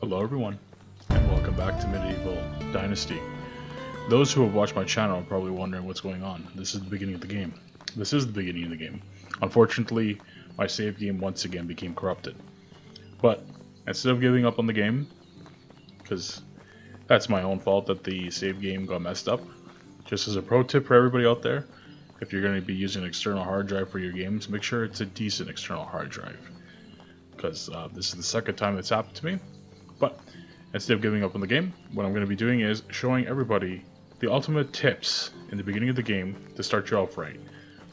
Hello everyone, and welcome back to Medieval Dynasty. Those who have watched my channel are probably wondering what's going on. This is the beginning of the game. This is the beginning of the game. Unfortunately, my save game once again became corrupted. But instead of giving up on the game, because that's my own fault that the save game got messed up, just as a pro tip for everybody out there, if you're going to be using an external hard drive for your games, make sure it's a decent external hard drive. Because this is the second time it's happened to me. But instead of giving up on the game, what I'm going to be doing is showing everybody the ultimate tips in the beginning of the game to start you off right.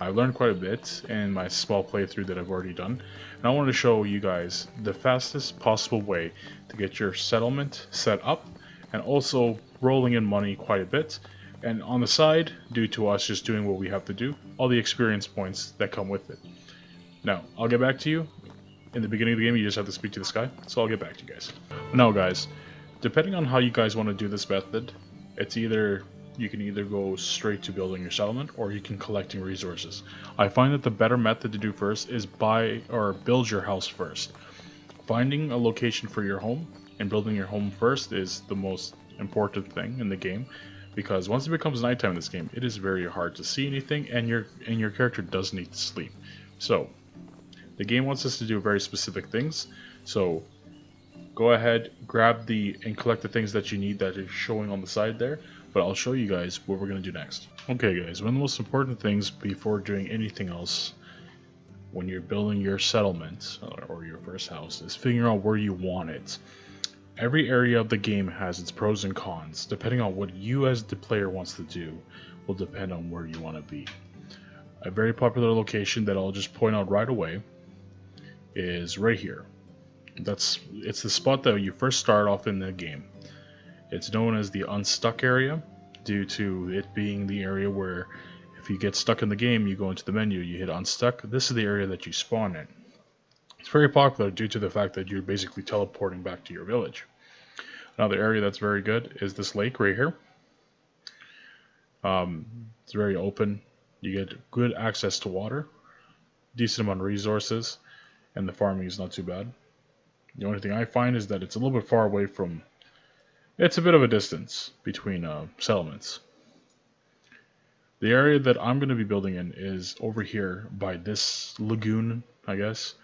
I've learned quite a bit in my small playthrough that I've already done, and I want to show you guys the fastest possible way to get your settlement set up and also rolling in money quite a bit. And on the side, due to us just doing what we have to do, all the experience points that come with it. Now, I'll get back to you. In the beginning of the game, you just have to speak to this guy, so I'll get back to you guys. Now guys, depending on how you guys want to do this method, you can either go straight to building your settlement or you can collecting resources. I find that the better method to do first is buy or build your house first. Finding a location for your home and building your home first is the most important thing in the game, because once it becomes nighttime in this game, it is very hard to see anything, and your character does need to sleep. So the game wants us to do very specific things, so go ahead, grab and collect the things that you need that are showing on the side there, but I'll show you guys what we're going to do next. Okay guys, one of the most important things before doing anything else when you're building your settlement or your first house is figuring out where you want it. Every area of the game has its pros and cons. Depending on what you as the player wants to do will depend on where you want to be. A very popular location that I'll just point out right away is right here. It's the spot that you first start off in the game. It's known as the unstuck area due to it being the area where if you get stuck in the game, you go into the menu, you hit unstuck. This is the area that you spawn in. It's very popular due to the fact that you're basically teleporting back to your village. Another area that's very good is this lake right here. It's very open. You get good access to water, decent amount of resources, and the farming is not too bad. The only thing I find is that it's a little bit far away from... It's a bit of a distance between settlements. The area that I'm going to be building in is over here by this lagoon, I guess.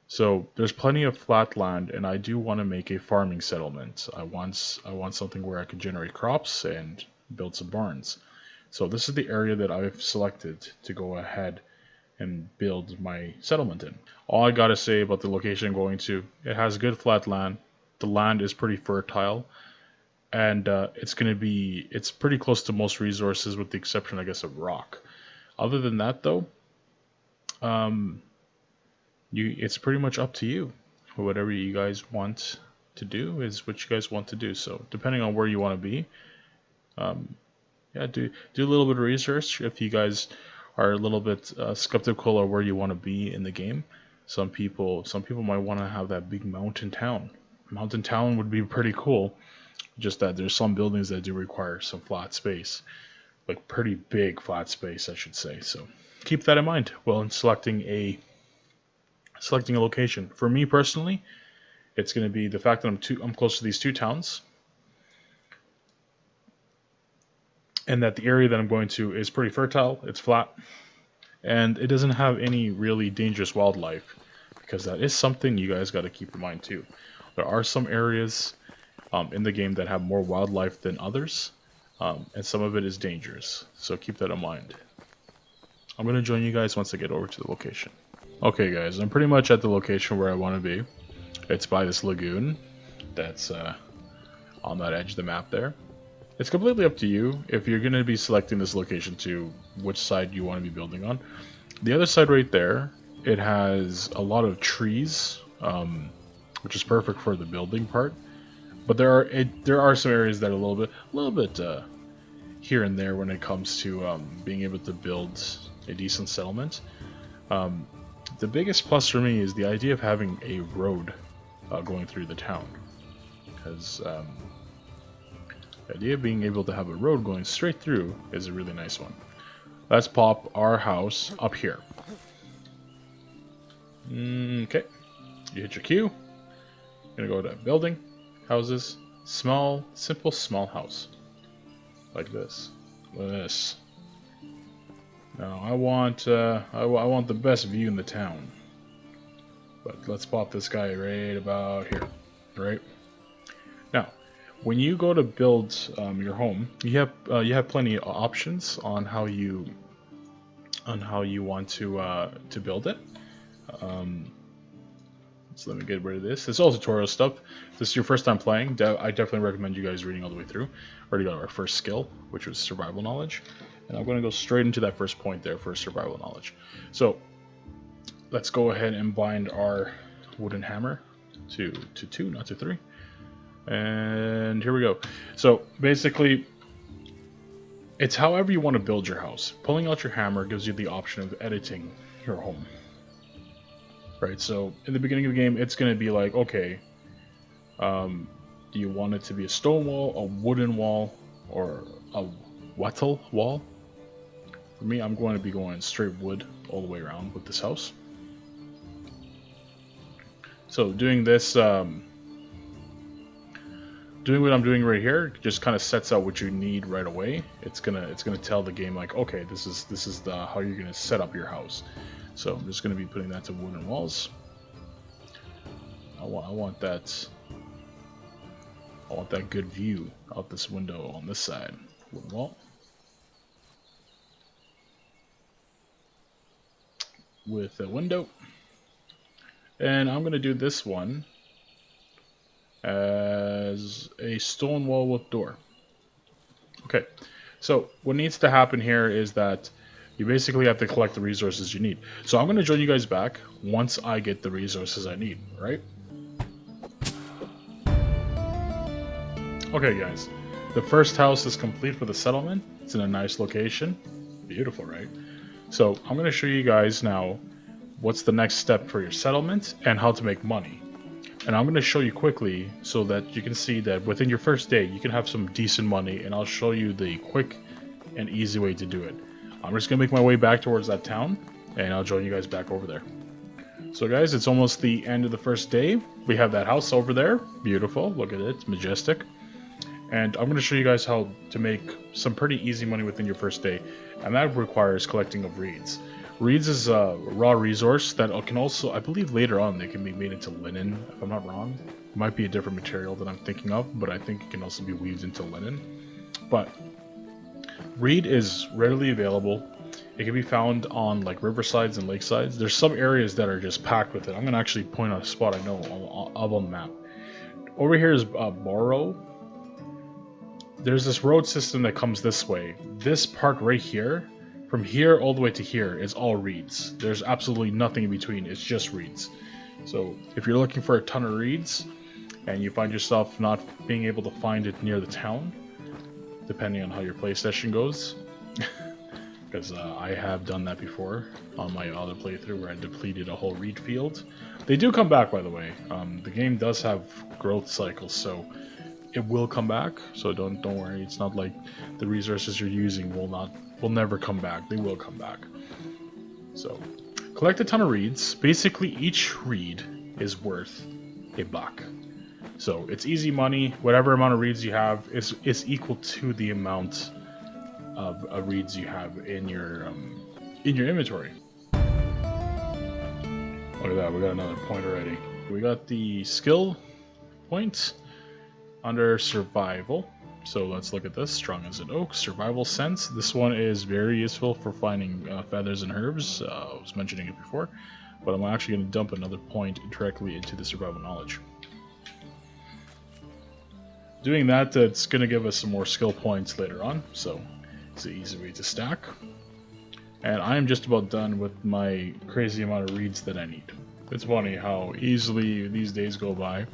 So there's plenty of flat land, and I do want to make a farming settlement. I want something where I could generate crops and build some barns. So this is the area that I've selected to go ahead and build my settlement in. All I gotta say about the location I'm going to, it has good flat land, the land is pretty fertile, and it's pretty close to most resources with the exception, I guess, of rock. Other than that though, it's pretty much up to you. Whatever you guys want to do is what you guys want to do. So depending on where you want to be, yeah, do a little bit of research if you guys are a little bit skeptical of where you want to be in the game. Some people might want to have that big mountain town. Mountain town would be pretty cool, just that there's some buildings that do require some flat space, like pretty big flat space, I should say. So keep that in mind while selecting a location. For me personally, it's going to be the fact that I'm close to these two towns, and that the area that I'm going to is pretty fertile, it's flat, and it doesn't have any really dangerous wildlife, because that is something you guys got to keep in mind too. There are some areas in the game that have more wildlife than others, and some of it is dangerous, so keep that in mind. I'm going to join you guys once I get over to the location. Okay guys, I'm pretty much at the location where I want to be. It's by this lagoon that's on that edge of the map there. It's completely up to you if you're going to be selecting this location to which side you want to be building on. The other side right there, it has a lot of trees, which is perfect for the building part. But there are some areas that are a little bit here and there when it comes to being able to build a decent settlement. The biggest plus for me is the idea of having a road going through the town, because the idea of being able to have a road going straight through is a really nice one. Let's pop our house up here. Okay, you hit your Q. Gonna go to building, houses. Small, simple, small house. Like this. Like this. Now I want I want the best view in the town. But let's pop this guy right about here. Right? Now, when you go to build your home, you have plenty of options on how you want to build it. So let me get rid of this. It's all tutorial stuff. If this is your first time playing, I definitely recommend you guys reading all the way through. Already got our first skill, which was survival knowledge. And I'm going to go straight into that first point there for survival knowledge. So let's go ahead and bind our wooden hammer to 2, not to 3. And here we go. So basically, it's however you want to build your house. Pulling out your hammer gives you the option of editing your home. Right, so in the beginning of the game, it's going to be like, okay, do you want it to be a stone wall, a wooden wall, or a wattle wall? For me, I'm going to be going straight wood all the way around with this house. So doing this, doing what I'm doing right here, just kind of sets out what you need right away. It's gonna tell the game like, okay, this is the how you're gonna set up your house. So I'm just going to be putting that to wooden walls. I want that good view out this window on this side. Wooden wall. With a window. And I'm going to do this one as a stone wall with door. Okay, so what needs to happen here is that you basically have to collect the resources you need. So I'm going to join you guys back once I get the resources I need, right? Okay guys, the first house is complete for the settlement. It's in a nice location. Beautiful, right? So I'm going to show you guys now what's the next step for your settlement and how to make money. And I'm going to show you quickly so that you can see that within your first day you can have some decent money, and I'll show you the quick and easy way to do it. I'm just going to make my way back towards that town, and I'll join you guys back over there. So guys, it's almost the end of the first day. We have that house over there. Beautiful. Look at it. It's majestic. And I'm going to show you guys how to make some pretty easy money within your first day. And that requires collecting of reeds. Reeds is a raw resource that can also, I believe later on, they can be made into linen, if I'm not wrong. It might be a different material that I'm thinking of, but I think it can also be weaved into linen. But reed is readily available. It can be found on like riversides and lakesides. There's some areas that are just packed with it. I'm going to actually point out a spot I know up on the map. Over here is Borrow. There's this road system that comes this way. This part right here, from here all the way to here, is all reeds. There's absolutely nothing in between. It's just reeds. So if you're looking for a ton of reeds and you find yourself not being able to find it near the town, depending on how your play session goes, because I have done that before on my other playthrough where I depleted a whole reed field. They do come back, by the way. The game does have growth cycles, so it will come back. So don't worry. It's not like the resources you're using will never come back. They will come back. So collect a ton of reeds. Basically, each reed is worth $1. So it's easy money. Whatever amount of reeds you have is equal to the amount of reeds you have in your inventory. Look at that, we got another point already. We got the skill point under survival. So let's look at this. Strong as an oak, survival sense. This one is very useful for finding feathers and herbs. I was mentioning it before, but I'm actually going to dump another point directly into the survival knowledge. Doing that, it's going to give us some more skill points later on, so it's an easy way to stack. And I am just about done with my crazy amount of reeds that I need. It's funny how easily these days go by.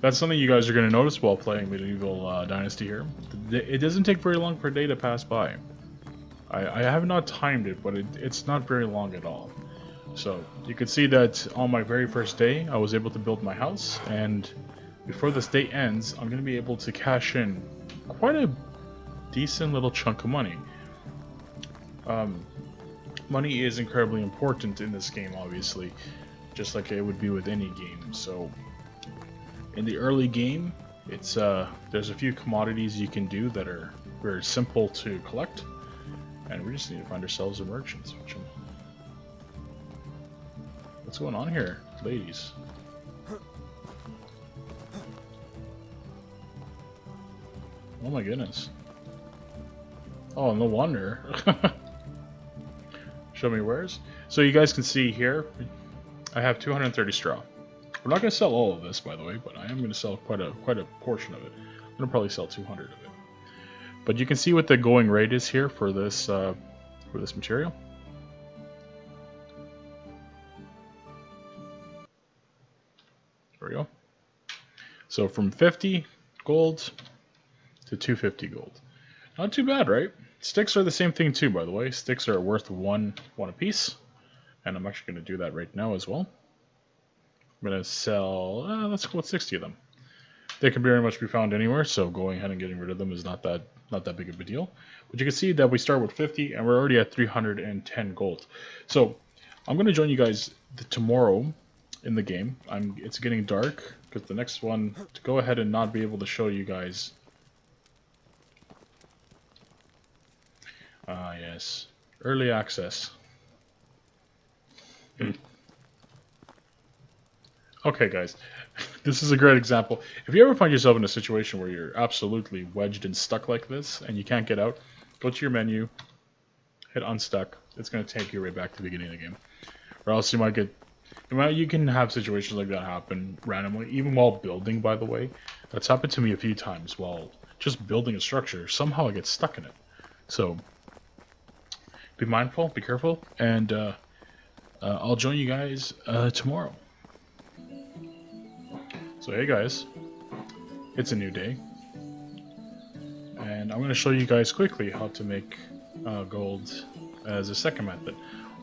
That's something you guys are going to notice while playing Medieval Dynasty here. It doesn't take very long for a day to pass by. I have not timed it, but it's not very long at all. So you can see that on my very first day, I was able to build my house, and before this day ends, I'm going to be able to cash in quite a decent little chunk of money. Money is incredibly important in this game, obviously, just like it would be with any game. So in the early game, It's there's a few commodities you can do that are very simple to collect, and we just need to find ourselves a merchant. What's going on here, ladies? Oh my goodness. Oh, no wonder. Show me wares. So you guys can see here, I have 230 straw. We're not going to sell all of this, by the way, but I am going to sell quite a portion of it. I'm going to probably sell 200 of it. But you can see what the going rate is here for this material. There we go. So from 50 gold to 250 gold. Not too bad, right? Sticks are the same thing too, by the way. Sticks are worth one a piece. And I'm actually going to do that right now as well. I'm going to sell, let's go with 60 of them. They can very much be found anywhere, so going ahead and getting rid of them is not that big of a deal. But you can see that we start with 50 and we're already at 310 gold. So I'm going to join you guys tomorrow in the game. It's getting dark because the next one, to go ahead and not be able to show you guys. Yes, early access. Okay, guys, this is a great example. If you ever find yourself in a situation where you're absolutely wedged and stuck like this and you can't get out, go to your menu, hit unstuck. It's going to take you right back to the beginning of the game. Or else you might get... You can have situations like that happen randomly, even while building, by the way. That's happened to me a few times while just building a structure. Somehow I get stuck in it. So, be mindful, be careful, and I'll join you guys tomorrow. So hey guys, it's a new day, and I'm going to show you guys quickly how to make gold as a second method.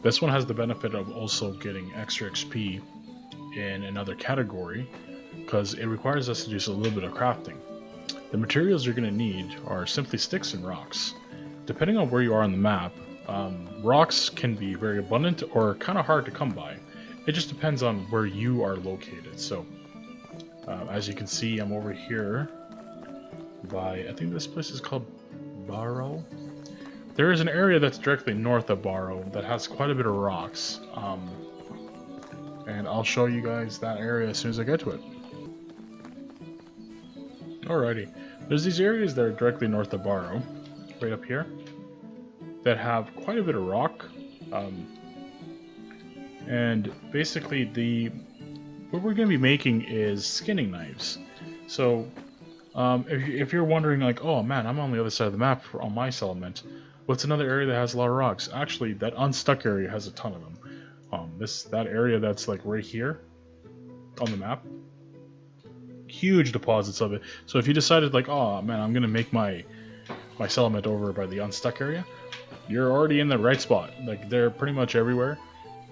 This one has the benefit of also getting extra XP in another category, because it requires us to do a little bit of crafting. The materials you're going to need are simply sticks and rocks. Depending on where you are on the map, rocks can be very abundant or kind of hard to come by. It just depends on where you are located. So, as you can see, I'm over here by, I think this place is called Barrow. There is an area that's directly north of Barrow that has quite a bit of rocks. And I'll show you guys that area as soon as I get to it. Alrighty, there's these areas that are directly north of Barrow, right up here, that have quite a bit of rock. And basically what we're going to be making is skinning knives. So if you're wondering like, oh man, I'm on the other side of the map on my settlement, what's another area that has a lot of rocks? Actually, that unstuck area has a ton of them. That area that's like right here on the map, huge deposits of it. So if you decided like, oh man, I'm gonna make my settlement over by the unstuck area, you're already in the right spot. Like they're pretty much everywhere.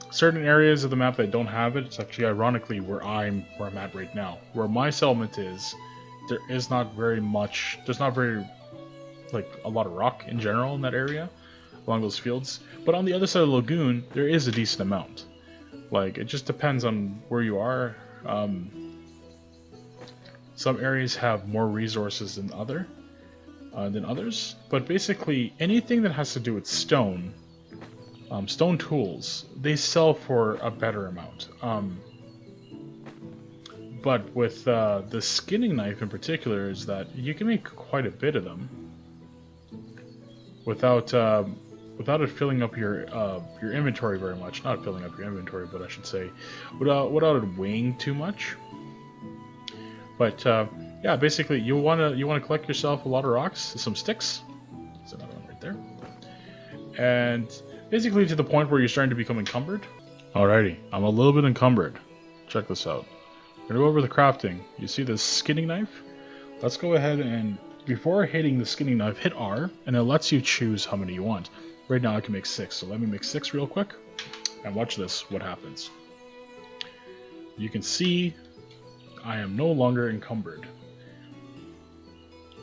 Certain areas of the map that don't have it, it's actually ironically where I'm at right now. Where my settlement is, there's not very like a lot of rock in general in that area along those fields. But on the other side of the lagoon, there is a decent amount. Like it just depends on where you are. Some areas have more resources than others, but basically anything that has to do with stone tools, they sell for a better amount. But with the skinning knife in particular, is that you can make quite a bit of them without it filling up your inventory very much. Not filling up your inventory, but I should say without it weighing too much. But yeah, basically you wanna collect yourself a lot of rocks, some sticks. There's another one right there, and basically to the point where you're starting to become encumbered. Alrighty, I'm a little bit encumbered. Check this out. We're gonna go over the crafting. You see this skinning knife? Let's go ahead and, before hitting the skinning knife, hit R, and it lets you choose how many you want. Right now I can make 6, so let me make 6 real quick, and watch this, what happens. You can see I am no longer encumbered.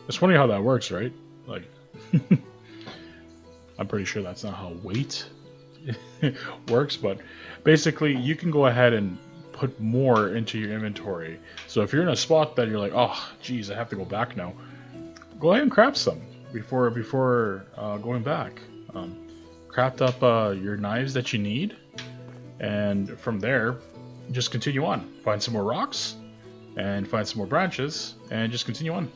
It's funny how that works, right? Like, I'm pretty sure that's not how weight works, but basically you can go ahead and put more into your inventory. So if you're in a spot that you're like, oh, geez, I have to go back now, go ahead and craft some before going back. Craft up your knives that you need, and from there, just continue on. Find some more rocks, and find some more branches, and just continue on.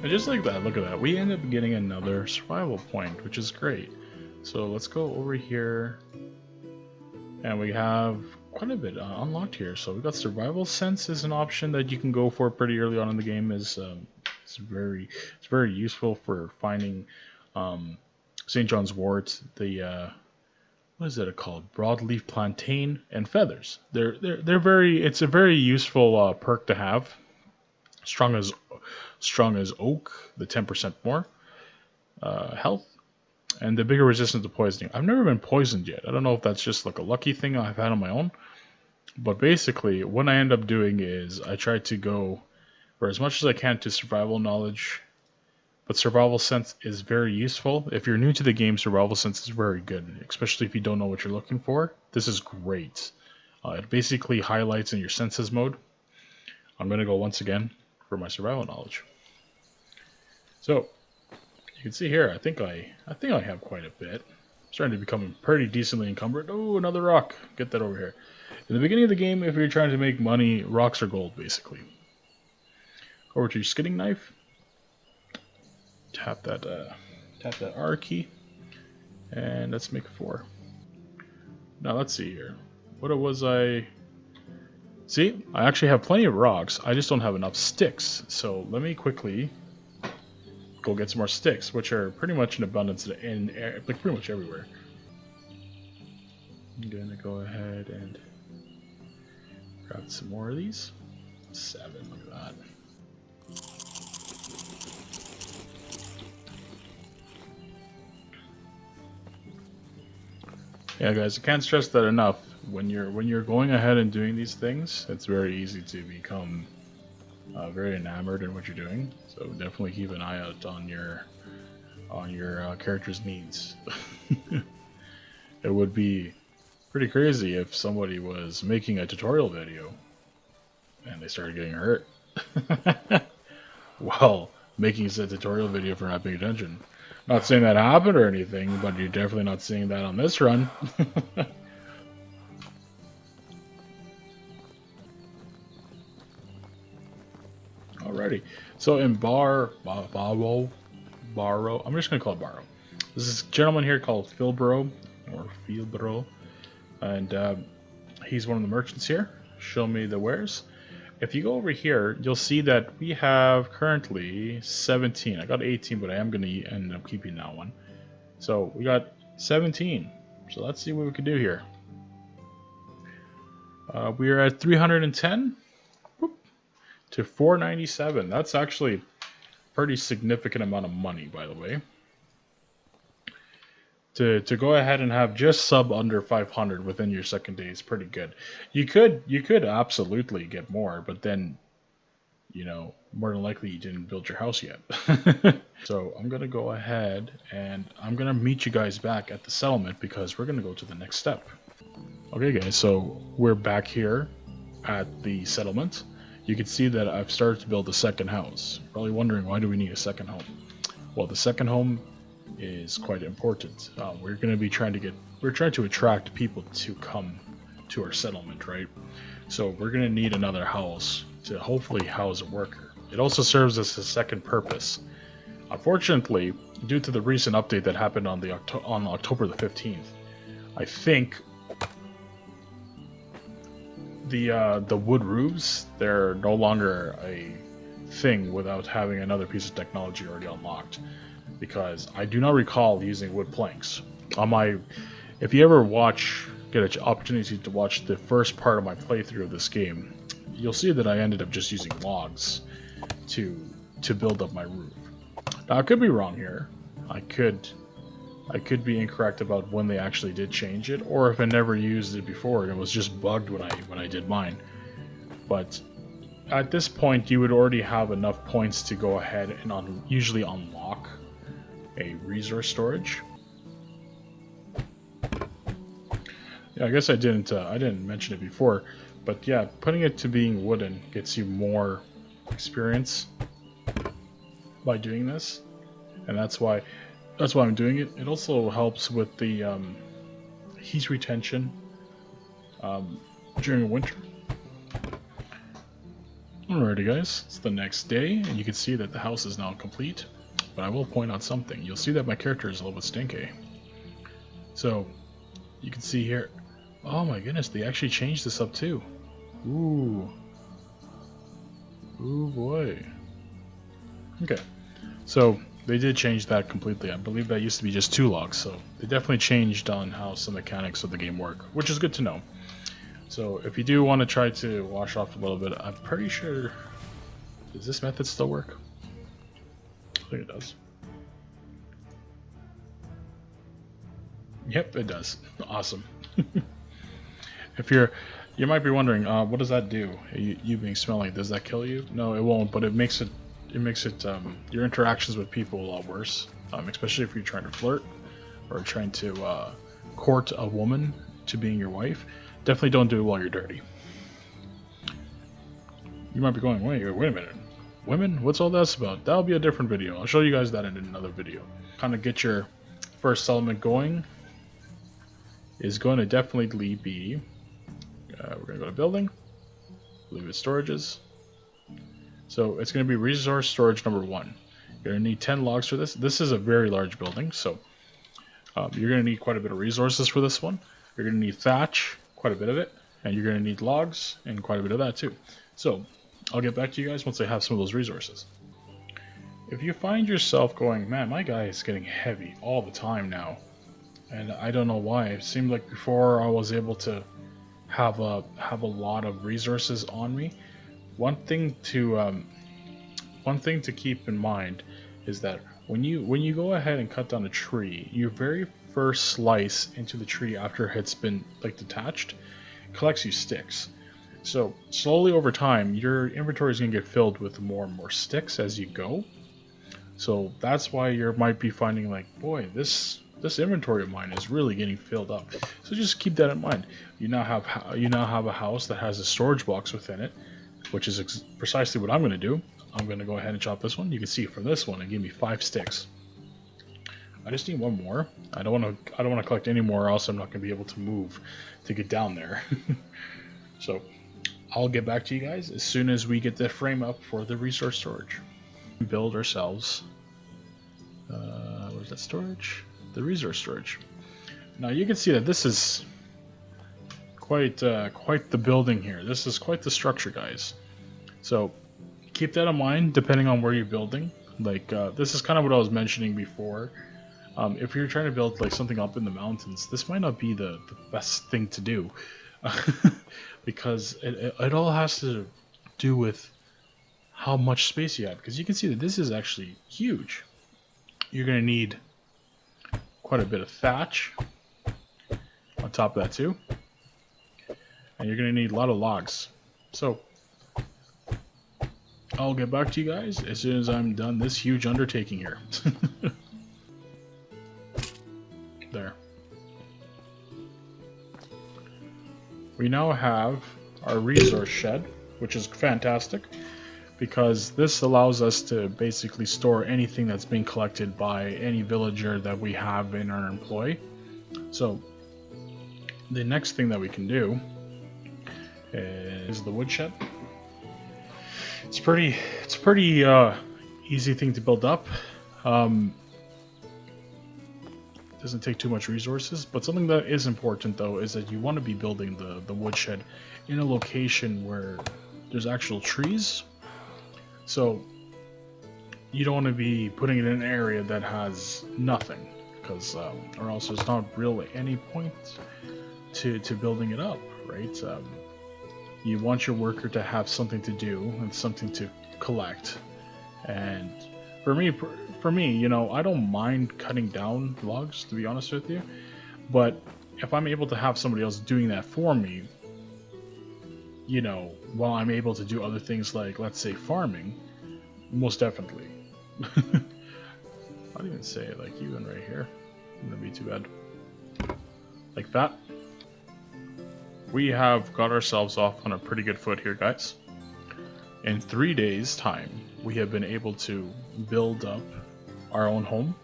And just like that, look at that. We end up getting another survival point, which is great. So let's go over here, and we have quite a bit unlocked here. So we got survival sense is an option that you can go for pretty early on in the game. It's very useful for finding St. John's wort, the what is it called? Broadleaf plantain and feathers. It's a very useful perk to have. Strong as oak, the 10% more health, and the bigger resistance to poisoning. I've never been poisoned yet. I don't know if that's just like a lucky thing I've had on my own. But basically, what I end up doing is I try to go for as much as I can to survival knowledge. But survival sense is very useful. If you're new to the game, survival sense is very good, especially if you don't know what you're looking for. This is great. It basically highlights in your senses mode. I'm going to go once again for my survival knowledge. So you can see here, I think I have quite a bit. I'm starting to become pretty decently encumbered. Oh, another rock. Get that over here. In the beginning of the game, if you're trying to make money, rocks are gold, basically. Go over to your skinning knife. Tap that R key, and let's make 4. Now let's see here. What was I? See, I actually have plenty of rocks. I just don't have enough sticks. So let me quickly go get some more sticks, which are pretty much in abundance in like pretty much everywhere. I'm gonna go ahead and grab some more of these. 7, look at that. Yeah, guys, I can't stress that enough. When you're going ahead and doing these things, it's very easy to become very enamored in what you're doing. So definitely keep an eye out on your character's needs. It would be pretty crazy if somebody was making a tutorial video and they started getting hurt while making a tutorial video for not paying attention. Not saying that happened or anything, but you're definitely not seeing that on this run. Alrighty, so in Barrow, I'm just gonna call it Barrow. There's this gentleman here called Philbro, and he's one of the merchants here. Show me the wares. If you go over here, you'll see that we have currently 17. I got 18, but I am going to end up keeping that one. So we got 17. So let's see what we can do here. We are at 310 to 497. That's actually a pretty significant amount of money, by the way. To go ahead and have just sub under 500 within your second day is pretty good. You could absolutely get more, but then, you know, more than likely you didn't build your house yet. So I'm gonna go ahead and I'm gonna meet you guys back at the settlement because we're gonna go to the next step. Okay, guys, so we're back here at the settlement. You can see that I've started to build a second house. You're probably wondering, why do we need a second home? Well, the second home is quite important. We're going to be trying to attract people to come to our settlement, right? So we're going to need another house to hopefully house a worker. It also serves as a second purpose. Unfortunately, due to the recent update that happened on October the 15th, I think the wood roofs, they're no longer a thing without having another piece of technology already unlocked. Because I do not recall using wood planks on my. If you ever get an opportunity to watch the first part of my playthrough of this game, you'll see that I ended up just using logs to build up my roof. Now I could be wrong here. I could be incorrect about when they actually did change it, or if I never used it before and it was just bugged when I did mine. But at this point, you would already have enough points to go ahead and usually unlock a resource storage. Yeah, I guess I didn't mention it before, but yeah, putting it to being wooden gets you more experience by doing this, and that's why I'm doing it. It also helps with the heat retention um, during winter. Alrighty guys, it's the next day, and you can see that the house is now complete, but I will point out something. You'll see that my character is a little bit stinky. So, you can see here, oh my goodness, they actually changed this up too. Ooh. Ooh boy. Okay, so they did change that completely. I believe that used to be just 2 logs, so they definitely changed on how some mechanics of the game work, which is good to know. So if you do want to try to wash off a little bit, I'm pretty sure... Does this method still work? I think it does. Yep, it does. Awesome. If you might be wondering, what does that do? You being smelly, does that kill you? No, it won't, but it makes it your interactions with people a lot worse, especially if you're trying to flirt or trying to court a woman to being your wife. Definitely don't do it while you're dirty. You might be going, wait a minute. Women? What's all this about? That'll be a different video. I'll show you guys that in another video. Kind of get your first settlement going is going to definitely be... we're going to go to building. Leave it storages. So it's going to be resource storage number 1. You're going to need 10 logs for this. This is a very large building, so you're going to need quite a bit of resources for this one. You're going to need thatch, quite a bit of it, and you're going to need logs and quite a bit of that too. So I'll get back to you guys once I have some of those resources. If you find yourself going, man, my guy is getting heavy all the time now, and I don't know why. It seemed like before I was able to have a lot of resources on me. One thing to keep in mind is that when you go ahead and cut down a tree, your very first slice into the tree after it's been like detached collects you sticks. So slowly over time, your inventory is gonna get filled with more and more sticks as you go. So that's why you might be finding like, boy, this inventory of mine is really getting filled up. So just keep that in mind. You now have a house that has a storage box within it, which is precisely what I'm going to do. I'm going to go ahead and chop this one. You can see from this one, it gave me 5 sticks. I just need 1 more. I don't want to collect any more, or else I'm not going to be able to move to get down there. So I'll get back to you guys as soon as we get the frame up for the resource storage. Build ourselves. Where's that storage? The resource storage. Now you can see that this is quite the building here. This is quite the structure, guys. So keep that in mind depending on where you're building. Like this is kind of what I was mentioning before. If you're trying to build like something up in the mountains, this might not be the best thing to do. Because it all has to do with how much space you have. Because you can see that this is actually huge. You're going to need quite a bit of thatch on top of that too. And you're going to need a lot of logs. So I'll get back to you guys as soon as I'm done this huge undertaking here. There. We now have our resource shed, which is fantastic because this allows us to basically store anything that's being collected by any villager that we have in our employ. So the next thing that we can do is the woodshed. It's pretty easy thing to build up. Doesn't take too much resources, but something that is important though is that you want to be building the woodshed in a location where there's actual trees. So you don't want to be putting it in an area that has nothing, because or else there's not really any point to building it up, right? You want your worker to have something to do and something to collect. And for me, you know, I don't mind cutting down logs, to be honest with you, but if I'm able to have somebody else doing that for me, you know, while I'm able to do other things like, let's say, farming, most definitely. I'd even say, like, even right here, wouldn't be too bad. Like that. we have got ourselves off on a pretty good foot here, guys. In 3 days' time, we have been able to build up our own home,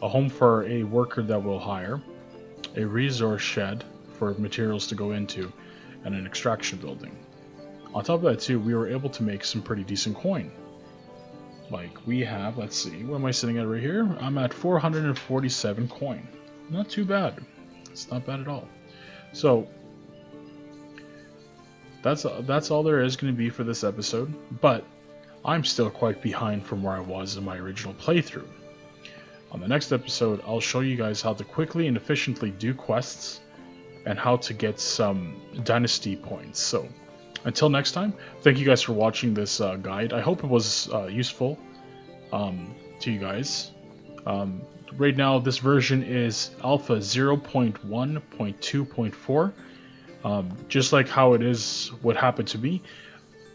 a home for a worker that we'll hire, a resource shed for materials to go into, and an extraction building. On top of that too, we were able to make some pretty decent coin. Like we have, let's see, what am I sitting at right here? I'm at 447 coin. Not too bad. It's not bad at all. So that's all there is going to be for this episode, but I'm still quite behind from where I was in my original playthrough. On the next episode, I'll show you guys how to quickly and efficiently do quests and how to get some dynasty points. So until next time, thank you guys for watching this guide. I hope it was useful to you guys. Right now, this version is alpha 0.1.2.4. Just like how it is what happened to me,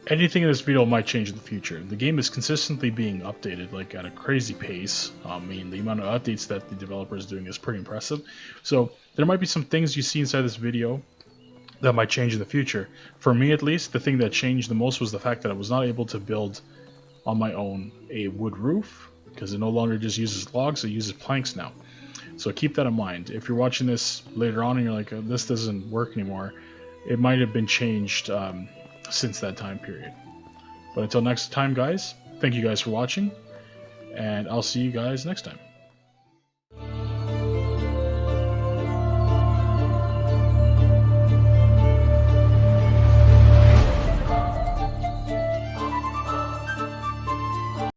anything in this video might change in the future. The game is consistently being updated, like at a crazy pace. I mean, the amount of updates that the developer is doing is pretty impressive. So there might be some things you see inside this video that might change in the future. For me at least, the thing that changed the most was the fact that I was not able to build on my own a wood roof, because it no longer just uses logs, it uses planks now. So keep that in mind. If you're watching this later on and you're like, this doesn't work anymore, it might have been changed since that time period. But until next time, guys, thank you guys for watching, and I'll see you guys next time.